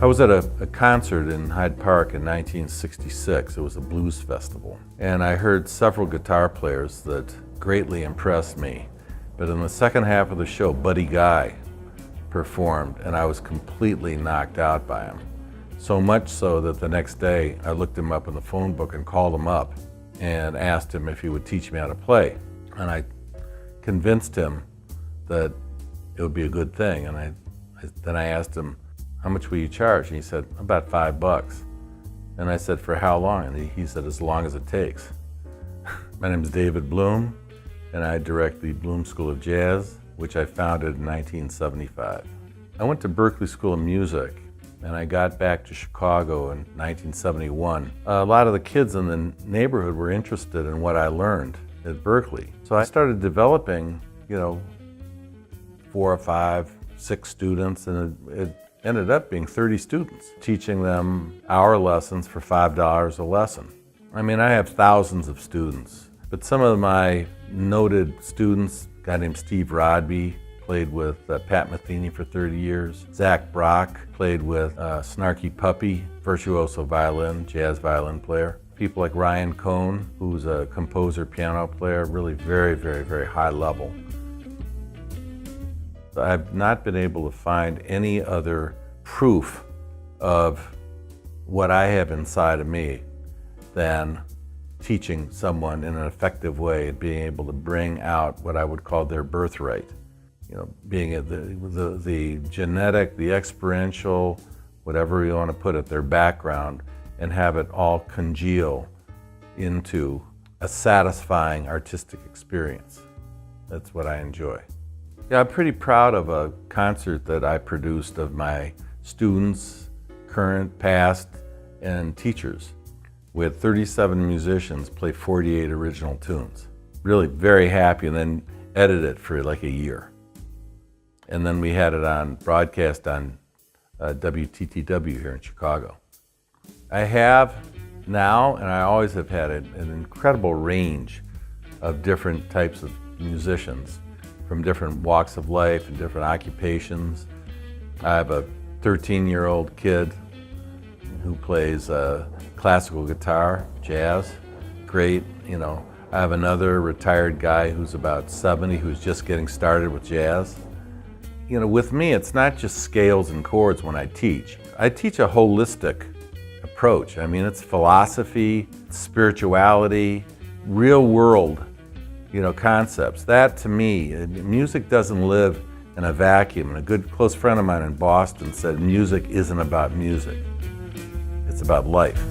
I was at a concert in Hyde Park in 1966. It was a blues festival. And I heard several guitar players that greatly impressed me. But in the second half of the show, Buddy Guy performed, and I was completely knocked out by him. So much so that the next day, I looked him up in the phone book and called him up and asked him if he would teach me how to play. And I convinced him that it would be a good thing. And then I asked him, "How much will you charge?" And he said, "About $5. And I said, "For how long?" And he said, "As long as it takes." My name is David Bloom, and I direct the Bloom School of Jazz, which I founded in 1975. I went to Berklee School of Music, and I got back to Chicago in 1971. A lot of the kids in the neighborhood were interested in what I learned at Berklee. So I started developing, 4 or 5, 6 students, and it ended up being 30 students, teaching them hour lessons for $5 a lesson. I mean, I have thousands of students, but some of my noted students, a guy named Steve Rodby, played with Pat Metheny for 30 years. Zach Brock played with Snarky Puppy, virtuoso violin, jazz violin player. People like Ryan Cohn, who's a composer, piano player, really very, very, very high level. I've not been able to find any other proof of what I have inside of me than teaching someone in an effective way and being able to bring out what I would call their birthright. Being the genetic, the experiential, whatever you want to put it, their background, and have it all congeal into a satisfying artistic experience. That's what I enjoy. Yeah, I'm pretty proud of a concert that I produced of my students, current, past, and teachers. We had 37 musicians play 48 original tunes. Really very happy, and then edited it for like a year. And then we had it on broadcast on WTTW here in Chicago. I have now, and I always have had an incredible range of different types of musicians from different walks of life and different occupations. I have a 13-year-old kid who plays classical guitar, jazz, great, I have another retired guy who's about 70 who's just getting started with jazz. With me, it's not just scales and chords when I teach. I teach a holistic approach. I mean, it's philosophy, spirituality, real world, concepts. That to me, music doesn't live in a vacuum. And a good close friend of mine in Boston said, music isn't about music. It's about life.